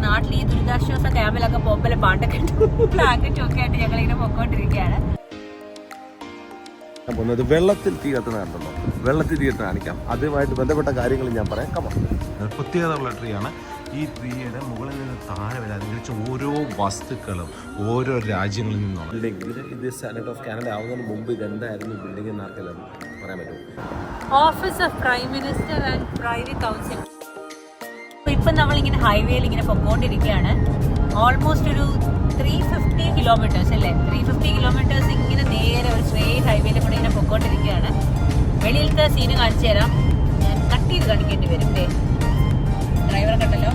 നാട്ടിൽ ഈ ദുരിതാശ്വാസ ക്യാമ്പിലൊക്കെ പോകുമ്പോൾ പാട്ടൊക്കെ ബ്ലാങ്കറ്റും ഒക്കെ ആയിട്ട് ഞങ്ങളിങ്ങനെ പൊക്കോണ്ടിരിക്കുകയാണ്. പോകുന്നത് വെള്ളത്തിൽ തീ കത്തുന്ന കണ്ടല്ലോ, വെള്ളത്തിൽ തീ കത്തുന്ന കാണിക്കാം. അതുമായിട്ട് ബന്ധപ്പെട്ട കാര്യങ്ങൾ ഞാൻ പറയാം. കമ പ്രത്യേകതയുള്ള ട്രീ ആണ്. ഈ ട്രീയുടെ മുകളിൽ നിന്ന് താഴെ വരെ അതിൻ്റെ ഓരോ വസ്തുക്കളും ഓരോ രാജ്യങ്ങളിൽ നിന്നുള്ള ബിൽഡിംഗ്. ഇത് സെനറ്റ് ഓഫ് കാനഡ ആവുന്നതിന് മുമ്പ് ഇതെന്തായിരുന്നു ബിൽഡിംഗ് എന്ന് ആർക്കെല്ലാം പറയാൻ പറ്റും? Office of prime minister and private council. ഇപ്പം നമ്മളിങ്ങനെ ഹൈവേയിൽ ഇങ്ങനെ പൊക്കോണ്ടിരിക്കുകയാണ്. ഓൾമോസ്റ്റ് ഒരു 350 കിലോമീറ്റേഴ്സ് അല്ലേ, 350 കിലോമീറ്റേഴ്സ് ഇങ്ങനെ നേരെ ഒരു സ്ട്രേറ്റ് ഹൈവേയിൽ കൂടെ ഇങ്ങനെ പൊക്കോണ്ടിരിക്കുകയാണ്. വെളിയിലത്തെ സീന് കാണിച്ചു തരാം. ഞാൻ കട്ട് ചെയ്ത് കാണിക്കേണ്ടി വരും. ഡ്രൈവറെ കണ്ടല്ലോ,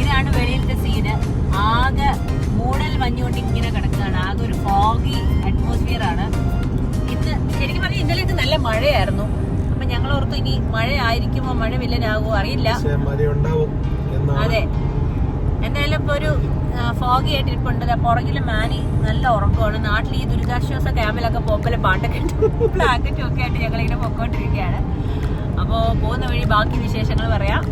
ഇതാണ് വെളിയിലത്തെ സീന്. ആകെ മൂടൽ മഞ്ഞുകൊണ്ട് ഇങ്ങനെ കിടക്കുകയാണ്. ആകെ ഒരു ഫോഗി അറ്റ്മോസ്ഫിയർ ആണ്. ഇന്ന് ശരിക്കും പറഞ്ഞാൽ ഇന്നലെ ഇത് നല്ല മഴയായിരുന്നു. അപ്പൊ ഞങ്ങൾ ഓർത്തു ഇനി മഴ ആയിരിക്കുമോ, മഴ വില്ലനാകുമോ അറിയില്ല. അതെ, എന്തായാലും ഇപ്പൊ ഒരു ഫോഗി ആയിട്ട് ഇരിപ്പുണ്ട്. പുറകില് മാനി നല്ല ഉറക്കമാണ്. നാട്ടിൽ ഈ ദുരിതാശ്വാസ ക്യാമ്പിലൊക്കെ പോകുമ്പോൾ പാട്ടൊക്കെ ബ്ലാങ്കറ്റും ഒക്കെ ആയിട്ട് ഞങ്ങളിങ്ങനെ പൊക്കോണ്ടിരിക്കുകയാണ്. അപ്പോൾ പോകുന്ന വഴി ബാക്കി വിശേഷങ്ങൾ പറയാം.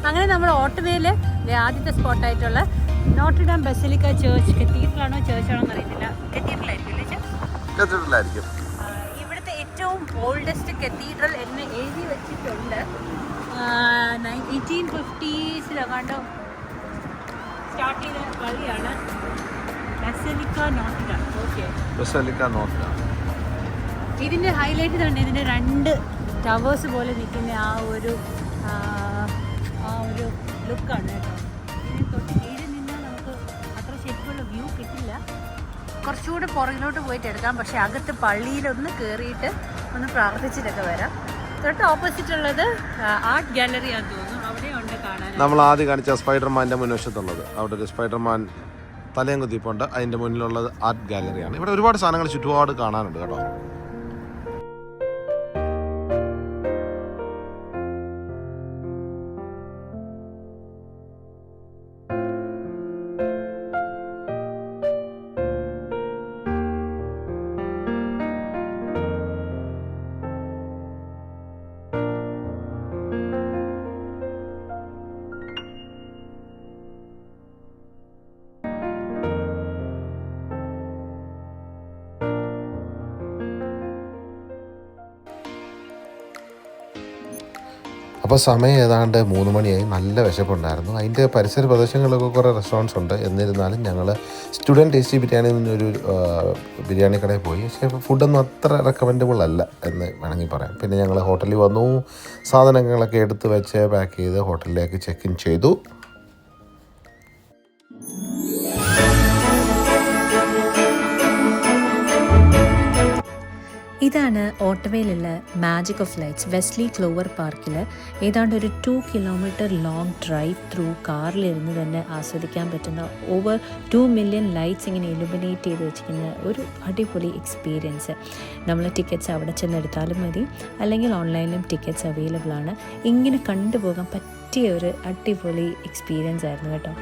അങ്ങനെ നമ്മൾ ഓട്ടോവേയില് ആദ്യത്തെ സ്പോട്ടായിട്ടുള്ള നോട്രഡാം ബസിലിക്ക ചേർച്ച്, കത്തീഡ്രലാണോ ചേർച്ചാണോ എന്ന് അറിയത്തില്ല, കത്തീഡ്രലായിരിക്കും. ഇവിടുത്തെ ഏറ്റവും ഓൾഡസ്റ്റ് കത്തീഡ്രൽ എന്ന് എഴുതി വെച്ചിട്ടുണ്ട്. 1850s സ്റ്റാർട്ട് ചെയ്ത പള്ളിയാണ് ബസിലിക്ക നോട്രഡാം. Basilica Notre Dame. ഇതിന്റെ ഹൈലൈറ്റ് തന്നെ ഇതിന്റെ 2 ടവേഴ്സ് പോലെ നിൽക്കുന്ന ആ ഒരു ലുക്കാണ് കേട്ടോ. ഇതിന് തൊട്ട് കീഴിൽ നിന്ന് നമുക്ക് അത്ര ശരിക്കുള്ള വ്യൂ കിട്ടില്ല. കുറച്ചുകൂടെ പുറകിലോട്ട് പോയിട്ട് എടുക്കാം. പക്ഷെ അകത്ത് പള്ളിയിലൊന്ന് കയറിയിട്ട് ഒന്ന് പ്രാർത്ഥിച്ചിട്ടൊക്കെ വരാം. തൊട്ട് ഓപ്പോസിറ്റ് ഉള്ളത് ആർട്ട് ഗാലറി ആണെന്ന് തോന്നുന്നു. അവിടെ ഉണ്ട് കാണാൻ. നമ്മൾ ആദ്യം കാണിച്ച സ്പൈഡർമാൻ്റെ മുൻവശത്തുള്ളത്, അവിടെ ഒരു സ്പൈഡർമാൻ തലയും കുത്തിപ്പുണ്ട്. അതിൻ്റെ മുന്നിലുള്ളത് ആർട്ട് ഗാലറിയാണ്. ഇവിടെ ഒരുപാട് സാധനങ്ങൾ ചുറ്റുപാട് കാണാനുണ്ട് കേട്ടോ. അപ്പോൾ സമയം ഏതാണ്ട് 3 മണിയായി. നല്ല വിശപ്പുണ്ടായിരുന്നു. അതിൻ്റെ പരിസര പ്രദേശങ്ങളിലൊക്കെ കുറേ റെസ്റ്റോറൻറ്റ്സ് ഉണ്ട്. എന്നിരുന്നാലും ഞങ്ങൾ സ്റ്റുഡൻറ്റ് ടേസ്റ്റി ബിരിയാണി എന്നൊരു ബിരിയാണി കടയിൽ പോയി. പക്ഷേ ഫുഡൊന്നും അത്ര റെക്കമെൻഡബിൾ അല്ല എന്ന് വേണമെങ്കിൽ പറയാം. പിന്നെ ഞങ്ങൾ ഹോട്ടലിൽ വന്നു, സാധനങ്ങളൊക്കെ എടുത്ത് വെച്ച് പാക്ക് ചെയ്ത് ഹോട്ടലിലേക്ക് ചെക്ക് ഇൻ ചെയ്തു. ഇതാണ് ഓട്ടോവയിലുള്ള magic of lights. Wesley Clover പാർക്കിൽ ഏതാണ്ട് ഒരു 2 കിലോമീറ്റർ ലോങ് ഡ്രൈവ് ത്രൂ കാറിലിരുന്ന് തന്നെ ആസ്വദിക്കാൻ പറ്റുന്ന ഓവർ 2 മില്യൺ ലൈറ്റ്സ് ഇങ്ങനെ ഇലുമിനേറ്റ് ചെയ്ത് വെച്ചിരിക്കുന്ന ഒരു അടിപൊളി എക്സ്പീരിയൻസ്. നമ്മൾ ടിക്കറ്റ്സ് അവിടെ ചെന്നെടുത്താലും മതി, അല്ലെങ്കിൽ ഓൺലൈനിലും ടിക്കറ്റ്സ് അവൈലബിൾ ആണ്. ഇങ്ങനെ കണ്ടുപോകാൻ പറ്റിയ ഒരു അടിപൊളി എക്സ്പീരിയൻസ് ആയിരുന്നു കേട്ടോ.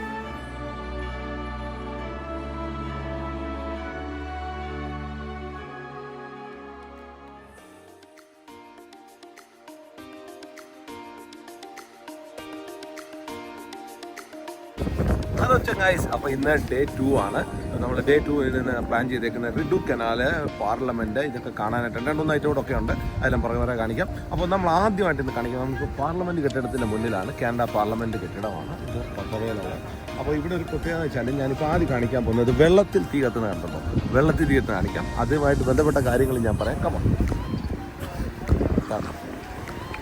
അതൊക്കെ ഗൈസ്, അപ്പോൾ ഇന്ന് ഡേ 2 ആണ്. നമ്മൾ ഡേ 2 നിന്ന് പ്ലാൻ ചെയ്തേക്കുന്ന റിഡു കനാല്, പാർലമെൻറ്റ്, ഇതൊക്കെ കാണാനായിട്ടുണ്ട്. 2-3 ഐറ്റോടൊക്കെ ഉണ്ട്. അതെല്ലാം പുറകെ കാണിക്കാം. അപ്പോൾ നമ്മൾ ആദ്യമായിട്ട് ഇന്ന് കാണിക്കാം, നമുക്ക് പാർലമെൻറ്റ് കെട്ടിടത്തിൻ്റെ മുന്നിലാണ്. കാനഡ പാർലമെൻറ്റ് കെട്ടിടമാണ് ഇത്, പത്തവയിലുള്ളത്. അപ്പോൾ ഇവിടെ ഒരു പ്രത്യേകത വെച്ചാൽ ഞാനിപ്പോൾ ആദ്യം കാണിക്കാൻ പോകുന്നത് വെള്ളത്തിൽ തീ കത്തുന്ന കണ്ടല്ലോ, വെള്ളത്തിൽ തീ കത്തുന്ന കാണിക്കാം. അതുമായിട്ട് ബന്ധപ്പെട്ട കാര്യങ്ങൾ ഞാൻ പറയാം. കമ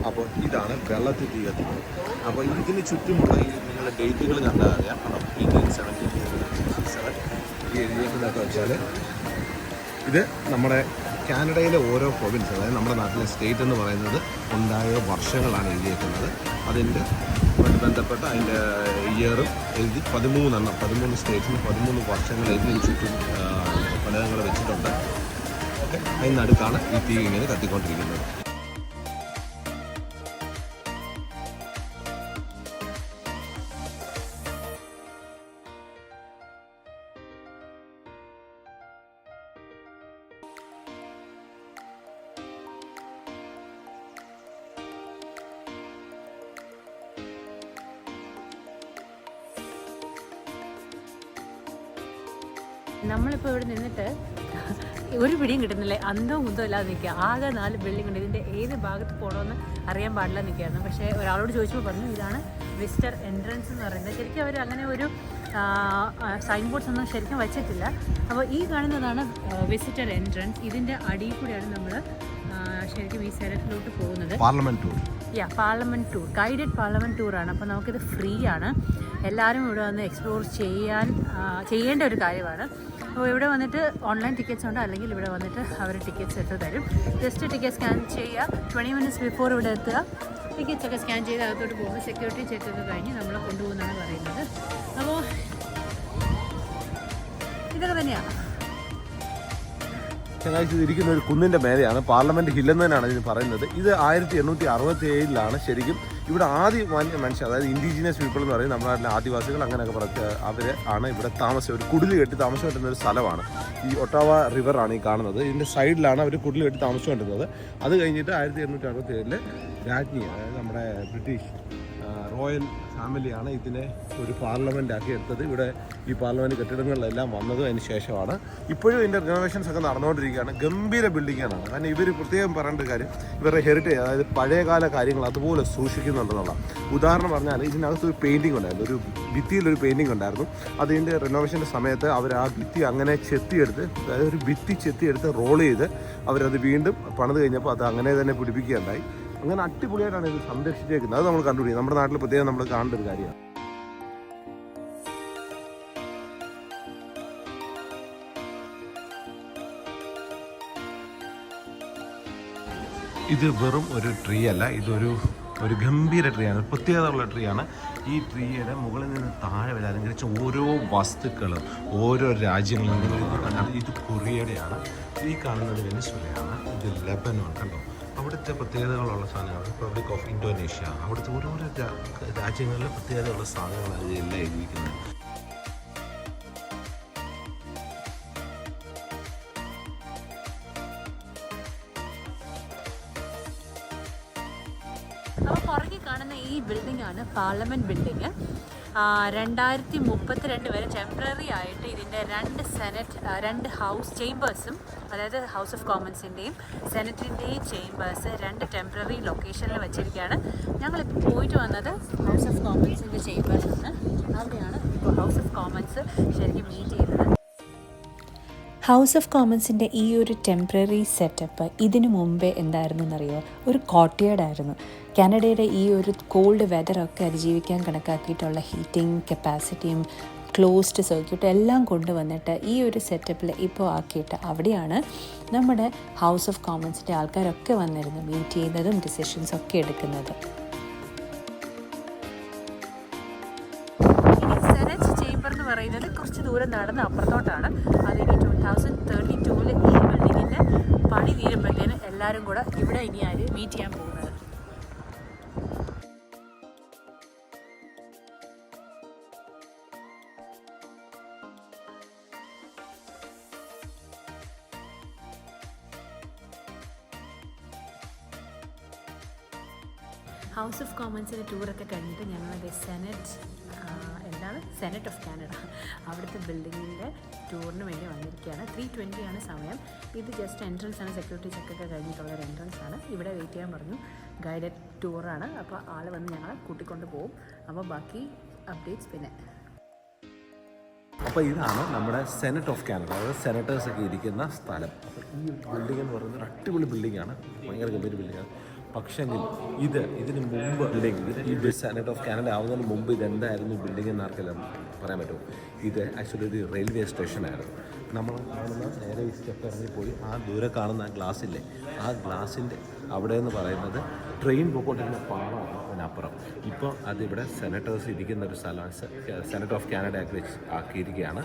അപ്പോൾ ഇതാണ് വെള്ളത്തിൽ തീ കത്തുന്നത്. അപ്പോൾ ഇതിന് ചുറ്റുമുള്ള ഈ നിങ്ങളുടെ ഡേറ്റുകൾ കണ്ടാൽ അറിയാം. 1877 ഈ എഴുതിയേക്കുന്നതൊക്കെ വെച്ചാൽ ഇത് നമ്മുടെ കാനഡയിലെ ഓരോ പ്രൊവിൻസ്, അതായത് നമ്മുടെ നാട്ടിലെ സ്റ്റേറ്റ് എന്ന് പറയുന്നത് ഉണ്ടായ വർഷങ്ങളാണ് എഴുതിയേക്കുന്നത്. അതിൻ്റെ ബന്ധപ്പെട്ട അതിൻ്റെ ഇയറും എഴുതി 13 സ്റ്റേറ്റ്സിന് 13 വർഷങ്ങൾ എഴുതി ചുറ്റും ഫലകങ്ങൾ വെച്ചിട്ടുണ്ട്. ഓക്കെ, അതിന് നടുക്കാണ് ഈ തീ ഇങ്ങനെ കത്തിക്കൊണ്ടിരിക്കുന്നത്. നമ്മളിപ്പോൾ ഇവിടെ നിന്നിട്ട് ഒരു പിടിയും കിട്ടുന്നില്ലേ, അന്തവും കുന്തവും ഇല്ലാതെ നിൽക്കുക. ആകെ 4 ബിൽഡിംഗ് ഉണ്ട്. ഇതിൻ്റെ ഏത് ഭാഗത്ത് പോകണമെന്ന് അറിയാൻ പാടില്ല നിൽക്കുകയായിരുന്നു. പക്ഷേ ഒരാളോട് ചോദിച്ചപ്പോൾ പറഞ്ഞു ഇതാണ് വിസിറ്റർ എൻട്രൻസ് എന്ന് പറയുന്നത്. ശരിക്കും അവർ അങ്ങനെ ഒരു സൈൻ ബോർഡ്സ് ഒന്നും ശരിക്കും വെച്ചിട്ടില്ല. അപ്പോൾ ഈ കാണുന്നതാണ് വിസിറ്റർ എൻട്രൻസ്. ഇതിൻ്റെ അടിയിൽ കൂടെയാണ് നമ്മൾ ശരിക്കും ഈ സ്ഥലത്തിലോട്ട് പോകുന്നത്. പാർലമെൻറ്റ് ടൂർ, ഗൈഡഡ് പാർലമെൻറ്റ് ടൂറാണ്. അപ്പോൾ നമുക്കിത് ഫ്രീ ആണ്. എല്ലാവരും ഇവിടെ വന്ന് എക്സ്പ്ലോർ ചെയ്യേണ്ട ഒരു കാര്യമാണ്. അപ്പോൾ ഇവിടെ വന്നിട്ട് ഓൺലൈൻ ടിക്കറ്റ്സ് ഉണ്ട്, അല്ലെങ്കിൽ ഇവിടെ വന്നിട്ട് അവർ ടിക്കറ്റ്സ് എടുത്ത് തരും. ജസ്റ്റ് ടിക്കറ്റ് സ്കാൻ ചെയ്യുക, 20 മിനിറ്റ്സ് ബിഫോർ ഇവിടെ എത്തുക. ടിക്കറ്റ്സ് ഒക്കെ സ്കാൻ ചെയ്ത് അകത്തോട്ട് പോകുമ്പോൾ സെക്യൂരിറ്റി ചെക്കൊക്കെ കഴിഞ്ഞ് നമ്മളെ കൊണ്ടുപോകുന്നതാണ് പറയുന്നത്. അപ്പോൾ ഇതൊക്കെ തന്നെയാണ്. ഇരിക്കുന്ന ഒരു കുന്നിൻ്റെ മേലെയാണ് പാർലമെൻറ്റ് ഹില്ലെന്ന് തന്നെയാണ് ഇതിന് പറയുന്നത്. ഇത് 1867 ശരിക്കും ഇവിടെ ആദ്യ മനുഷ്യർ, അതായത് ഇൻഡിജിനിയസ് പീപ്പിൾ എന്ന് പറയും, നമ്മുടെ നാട്ടിലെ ആദിവാസികൾ അങ്ങനെയൊക്കെ അവർ ആണ് ഇവിടെ താമസം. ഒരു കുടിൽ കെട്ടി താമസം കിട്ടുന്ന ഒരു സ്ഥലമാണ്. ഈ ഒട്ടാവ റിവറാണ് ഈ കാണുന്നത്. ഇതിൻ്റെ സൈഡിലാണ് അവർ കുടിൽ കെട്ടി താമസം കിട്ടുന്നത്. അത് കഴിഞ്ഞിട്ട് 1867 രാജ്ഞി, അതായത് നമ്മുടെ ബ്രിട്ടീഷ് റോയൽ ഫാമിലിയാണ് ഇതിനെ ഒരു പാർലമെൻ്റ് ആക്കി എടുത്തത്. ഇവിടെ ഈ പാർലമെൻറ്റ് കെട്ടിടങ്ങളിലെല്ലാം വന്നതും അതിന് ശേഷമാണ്. ഇപ്പോഴും ഇതിൻ്റെ റിനോവേഷൻസ് ഒക്കെ നടന്നുകൊണ്ടിരിക്കുകയാണ്. ഗംഭീര ബിൽഡിങ്ങാണ്. കാരണം ഇവർ പ്രത്യേകം പറയേണ്ട കാര്യം ഇവരുടെ ഹെറിറ്റേജ്, അതായത് പഴയകാല കാര്യങ്ങൾ അതുപോലെ സൂക്ഷിക്കുന്നുണ്ടെന്നുള്ള. ഉദാഹരണം പറഞ്ഞാൽ ഇതിനകത്തൊരു പെയിൻറ്റിംഗ് ഉണ്ടായിരുന്നു, ഒരു ഭിത്തിയിലൊരു പെയിൻറ്റിംഗ് ഉണ്ടായിരുന്നു. അതിൻ്റെ റിനോവേഷൻ്റെ സമയത്ത് അവർ ആ ഭിത്തി അങ്ങനെ ചെത്തിയെടുത്ത്, അതായത് ഒരു ഭിത്തി ചെത്തിയെടുത്ത് റോൾ ചെയ്ത് അവരത് വീണ്ടും പണിത് കഴിഞ്ഞപ്പോൾ അത് അങ്ങനെ തന്നെ പിടിപ്പിക്കുകയുണ്ടായി. അങ്ങനെ അടിപൊളിയായിട്ടാണ് ഇത് സംരക്ഷിച്ചേക്കുന്നത്. അത് നമ്മൾ കണ്ടുപിടിക്കും. നമ്മുടെ നാട്ടിൽ പ്രത്യേകം നമ്മൾ കാണേണ്ട ഒരു കാര്യമാണ്. ഇത് വെറും ഒരു ട്രീ അല്ല, ഇതൊരു ഗംഭീര ട്രീ ആണ്. പ്രത്യേകതയുള്ള ട്രീ ആണ്. ഈ ട്രീയുടെ മുകളിൽ നിന്ന് താഴെ വരെ അലങ്കരിച്ച ഓരോ വസ്തുക്കളും ഓരോ രാജ്യങ്ങളിൽ നിന്ന്. ഇത് കൊറിയയുടെയാണ്. ഈ കാണുന്നത് വെനിസ്വേലയാണ്. ഇത് ലെബനോൺ. കണ്ടോ, അവിടുത്തെ പ്രത്യേകതകളുള്ള സാധനങ്ങൾ. റിപ്പബ്ലിക് ഓഫ് ഇന്തോനേഷ്യ, അവിടുത്തെ ഓരോരോ രാജ്യങ്ങളിലെ പ്രത്യേകതയുള്ള സാധനങ്ങളാണ് ഇതെല്ലാം എഴുതിയിരിക്കുന്നത്. അപ്പോൾ പുറകെ കാണുന്ന ഈ ബിൽഡിംഗ് ആണ് പാർലമെൻറ്റ് ബിൽഡിങ്. 2032 വരെ ടെമ്പററി ആയിട്ട് ഇതിൻ്റെ 2 ഹൗസ് ചേംബേഴ്സും, അതായത് ഹൗസ് ഓഫ് കോമൺസിൻ്റെയും സെനറ്റിൻ്റെയും ചേംബേഴ്സ് 2 ടെമ്പററി ലൊക്കേഷനിൽ വെച്ചിരിക്കുകയാണ്. ഞങ്ങളിപ്പോൾ പോയിട്ട് വന്നത് ഹൗസ് ഓഫ് കോമൺസിൻ്റെ ചേംബേഴ്സാണ്. അവിടെയാണ് ഇപ്പോൾ ഹൗസ് ഓഫ് കോമൺസ് ശരിക്കും മീറ്റ് ചെയ്യുന്നത്. ഹൗസ് ഓഫ് കോമൺസിൻ്റെ ഈ ഒരു ടെമ്പററി സെറ്റപ്പ് ഇതിനു മുമ്പേ എന്തായിരുന്നു എന്നറിയോ, ഒരു കോർട്ട്യാർഡായിരുന്നു. കാനഡയുടെ ഈ ഒരു കോൾഡ് വെതറൊക്കെ അതിജീവിക്കാൻ കണക്കാക്കിയിട്ടുള്ള ഹീറ്റിംഗ് കപ്പാസിറ്റിയും ക്ലോസ്ഡ് സർക്യൂട്ടും എല്ലാം കൊണ്ടുവന്നിട്ട് ഈ ഒരു സെറ്റപ്പിൽ ഇപ്പോൾ ആക്കിയിട്ട് അവിടെയാണ് നമ്മുടെ ഹൗസ് ഓഫ് കോമൺസിൻ്റെ ആൾക്കാരൊക്കെ വന്നിരുന്നു മീറ്റ് ചെയ്യുന്നതും ഡിസിഷൻസൊക്കെ എടുക്കുന്നത്. പറയുന്നത് കുറച്ച് ദൂരം നടന്ന് അപ്പുറത്തോട്ടാണ്. അതിനി 2032 ഈ ബിൽഡിങ്ങിൻ്റെ പണി തീരുമ്പോഴത്തേന് എല്ലാവരും കൂടെ ഇവിടെ ഇനി ആര് മീറ്റ് ചെയ്യാൻ പോകുന്നത്. ഹൗസ് ഓഫ് കോമൺസിൻ്റെ ടൂറൊക്കെ കഴിഞ്ഞിട്ട് ഞങ്ങളുടെ സെനറ്റ് ഓഫ് കാനഡ അവിടുത്തെ ബിൽഡിങ്ങിൻ്റെ ടൂറിന് വേണ്ടി വന്നിരിക്കുകയാണ്. 3:20 ആണ് സമയം. ഇത് ജസ്റ്റ് എൻട്രൻസ് ആണ്, സെക്യൂരിറ്റി ചെക്കൊക്കെ കഴിഞ്ഞിട്ടുള്ളൊരു എൻട്രൻസ് ആണ്. ഇവിടെ വെയിറ്റ് ചെയ്യാൻ പറഞ്ഞു. ഗൈഡഡ് ടൂറാണ്. അപ്പോൾ ആൾ വന്ന് ഞങ്ങളെ കൂട്ടിക്കൊണ്ട് പോകും. അപ്പോൾ ബാക്കി അപ്ഡേറ്റ്സ് പിന്നെ. അപ്പോൾ ഇതാണ് നമ്മുടെ സെനറ്റ് ഓഫ് കാനഡ, അതായത് സെനറ്റേഴ്സൊക്കെ ഇരിക്കുന്ന സ്ഥലം. അപ്പോൾ ഈ ബിൽഡിംഗ് എന്ന് പറയുന്നത് ഒരു അടിപൊളി ബിൽഡിങ്ങാണ്, ഭയങ്കര ഗംഭീര ബിൽഡിങ്ങാണ്. പക്ഷെങ്കിൽ ഇതിന് മുമ്പ് ഇത് സെനറ്റ് ഓഫ് കാനഡ ആവുന്നതിന് മുമ്പ് ഇതെന്തായിരുന്നു ബിൽഡിംഗ് എന്ന് ആർക്കെല്ലാം പറയാൻ പറ്റുമോ? ഇത് ആക്ച്വലി ഒരു റെയിൽവേ സ്റ്റേഷനായിരുന്നു. നമ്മൾ കാണുന്ന നേരെ ഈ സ്റ്റെപ്പ് ഇറങ്ങിപ്പോയി ആ ദൂരെ കാണുന്ന ഗ്ലാസ്സില്ലേ, ആ ഗ്ലാസിൻ്റെ അവിടെ എന്ന് പറയുന്നത് ട്രെയിൻ പോയിക്കൊണ്ടിരുന്ന പാളമാണ് അതിനപ്പുറം. ഇപ്പോൾ അതിവിടെ സെനറ്റേഴ്സ് ഇരിക്കുന്ന ഒരു സ്ഥലമാണ്. സെനറ്റ് ഓഫ് കാനഡ ആക്കിയിരിക്കുകയാണ്.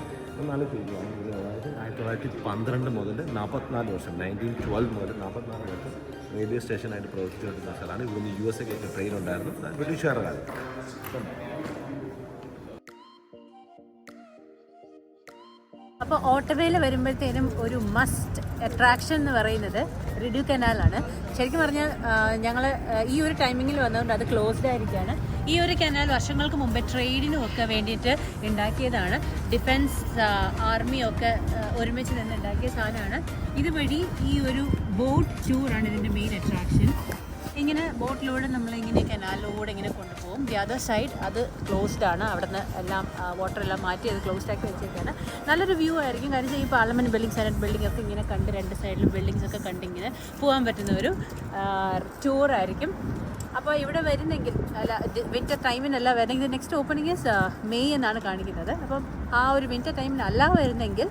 നല്ല ചെയ്യുകയാണ്. അതായത് 1912 മുതൽ 44 വർഷം 1912 മുതൽ 44 വർഷം റെയിൽവേ സ്റ്റേഷനായിട്ട് പ്രവർത്തിച്ചുകൊണ്ടിരുന്ന സ്ഥലമാണ്. ഇവിടുന്ന് USA ട്രെയിൻ ഉണ്ടായിരുന്നു, ബ്രിട്ടീഷുകാരുടെ കാലത്ത്. അപ്പോൾ ഓട്ടോവേയിൽ വരുമ്പോഴത്തേനും ഒരു മസ്റ്റ് അട്രാക്ഷൻ എന്ന് പറയുന്നത് റിഡ്യൂ കനാലാണ്. ശരിക്കും പറഞ്ഞാൽ ഞങ്ങൾ ഈ ഒരു ടൈമിങ്ങിൽ വന്നതുകൊണ്ട് അത് ക്ലോസ്ഡ് ആയിരിക്കുകയാണ്. ഈ ഒരു കനാൽ വർഷങ്ങൾക്ക് മുമ്പേ ട്രേഡിനും ഒക്കെ വേണ്ടിയിട്ട് ഉണ്ടാക്കിയതാണ്. ഡിഫൻസ് ആർമിയൊക്കെ ഒരുമിച്ച് നിന്ന് ഉണ്ടാക്കിയ സാധനമാണ്. ഇതുവഴി ഈ ഒരു ബോട്ട് ടൂറാണ് ഇതിൻ്റെ മെയിൻ അട്രാക്ഷൻ. ഇങ്ങനെ ബോട്ടിലൂടെ നമ്മളിങ്ങനെ കനാലിലൂടെ ഇങ്ങനെ കൊണ്ടുപോകും. ദി അതർ സൈഡ് അത് ക്ലോസ്ഡ് ആണ്. അവിടെ നിന്ന് എല്ലാം വാട്ടറെല്ലാം മാറ്റി അത് ക്ലോസ്ഡ് ആക്കി വെച്ചേക്കാണ്. നല്ലൊരു വ്യൂ ആയിരിക്കും. കാര്യം ഈ പാർലമെൻറ്റ് ബിൽഡിംഗ്, സെനറ്റ് ബിൽഡിംഗ് ഒക്കെ ഇങ്ങനെ കണ്ട് രണ്ട് സൈഡിലും ബിൽഡിങ്സ് ഒക്കെ കണ്ടിങ്ങനെ പോകാൻ പറ്റുന്ന ഒരു ടൂറായിരിക്കും. അപ്പോൾ ഇവിടെ വരുന്നെങ്കിൽ അല്ല വിൻ്റർ ടൈമിനല്ല വരുന്നെങ്കിൽ നെക്സ്റ്റ് ഓപ്പണിംഗ് മെയ് എന്നാണ് കാണിക്കുന്നത്. അപ്പം ആ ഒരു വിൻ്റർ ടൈമിനല്ല വരുന്നെങ്കിൽ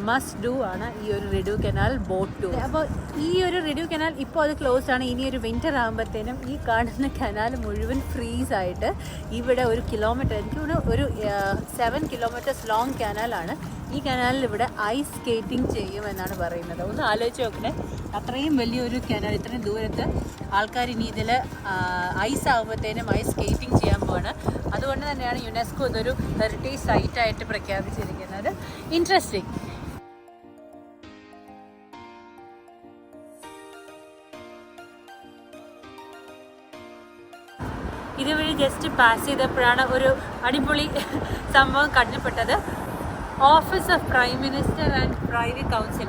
മസ്റ്റ് ഡു ആണ് ഈ ഒരു റിഡ്യൂ കനാൽ ബോട്ട് ടൂർ. അപ്പോൾ ഈ ഒരു റിഡ്യൂ കനാൽ ഇപ്പോൾ അത് ക്ലോസ്ഡ് ആണ്. ഇനി ഒരു വിൻ്റർ ആകുമ്പോഴത്തേനും ഈ കാണുന്ന കനാൽ മുഴുവൻ ഫ്രീസ് ആയിട്ട് ഇവിടെ 1 കിലോമീറ്റർ, എനിക്ക് തോന്നുന്നു ഒരു 7 കിലോമീറ്റേഴ്സ് ലോങ് കനാലാണ്. ഈ കനാലിൽ ഇവിടെ ഐസ് സ്കേറ്റിംഗ് ചെയ്യുമെന്നാണ് പറയുന്നത്. ഒന്ന് ആലോചിച്ച് നോക്കണേ, അത്രയും വലിയൊരു കനാൽ, ഇത്രയും ദൂരത്ത് ആൾക്കാർ ഇനി ഇതിൽ ഐസ് ആകുമ്പോഴത്തേനും ഐസ് സ്കേറ്റിംഗ് ചെയ്യാൻ പോവാണ്. അതുകൊണ്ട് തന്നെയാണ് യുനെസ്കോ ഇതൊരു ഹെറിറ്റേജ് സൈറ്റായിട്ട് പ്രഖ്യാപിച്ചിരിക്കുന്നത്. ഇൻട്രസ്റ്റിംഗ്. ഇതുവഴി ജസ്റ്റ് പാസ് ചെയ്തപ്പോഴാണ് ഒരു അടിപൊളി സംഭവം കണ്ടുപെട്ടത്. Office of prime minister and private council,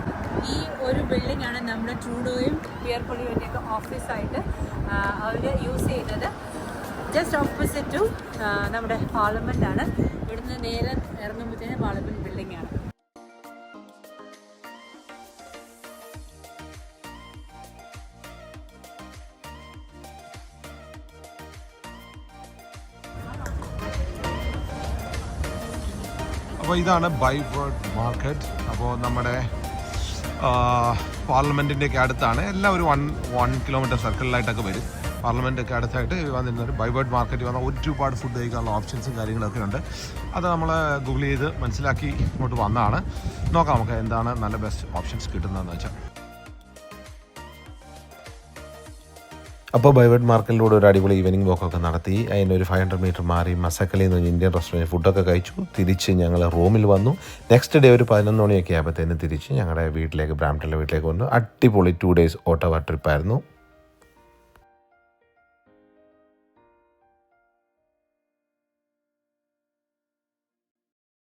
ഈ ഒരു ബിൽഡിംഗ് ആണ് നമ്മുടെ ട്രൂഡോയും പിയർ പൊളിയുടെയൊക്കെ ഓഫീസായിട്ട് അവർ യൂസ് ചെയ്യുന്നത്. ജസ്റ്റ് ഓപ്പോസിറ്റ് ടു നമ്മുടെ പാർലമെൻ്റ് ആണ്. ഇവിടുന്ന് നേരെ ഇറങ്ങുമ്പോഴത്തേന് പാർലമെൻറ്റ് ബിൽഡിംഗ് ആണ്. അപ്പോൾ ഇതാണ് ബൈവേർഡ് മാർക്കറ്റ്. അപ്പോൾ നമ്മുടെ പാർലമെൻറ്റിൻ്റെയൊക്കെ അടുത്താണ്. എല്ലാം ഒരു 1 കിലോമീറ്റർ സർക്കിളിലായിട്ടൊക്കെ വരും. പാർലമെൻറ്റൊക്കെ അടുത്തായിട്ട് വന്നിരുന്നത് ബൈവേർഡ് മാർക്കറ്റ് വന്നാൽ ഒരുപാട് ഫുഡ് കഴിക്കാനുള്ള ഓപ്ഷൻസും കാര്യങ്ങളൊക്കെ ഉണ്ട്. അത് നമ്മൾ ഗൂഗിൾ ചെയ്ത് മനസ്സിലാക്കി ഇങ്ങോട്ട് വന്നതാണ്. നോക്കാം നമുക്ക് എന്താണ് നല്ല ബെസ്റ്റ് ഓപ്ഷൻസ് കിട്ടുന്നതെന്ന് വെച്ചാൽ. അപ്പോൾ ബൈവേർഡ് മാർക്കറ്റിലൂടെ ഒരു അടിപൊളി ഈവനിങ് വോക്കൊക്കെ നടത്തി. അതിനൊരു 500 മീറ്റർ മാറി മസക്കലിൽ നിന്ന് ഇന്ത്യൻ റെസ്റ്റോറൻറ്റ് ഫുഡൊക്കെ കഴിച്ചു. തിരിച്ച് ഞങ്ങൾ റൂമിൽ വന്നു. നെക്സ്റ്റ് ഡേ ഒരു 11 മണിയൊക്കെ ആയപ്പോഴത്തേനും തിരിച്ച് ഞങ്ങളുടെ വീട്ടിലേക്ക്, ബ്രാംപ്ടണിലെ വീട്ടിലേക്ക് വന്നു. അടിപൊളി 2 days ഓട്ടോവ ട്രിപ്പായിരുന്നു.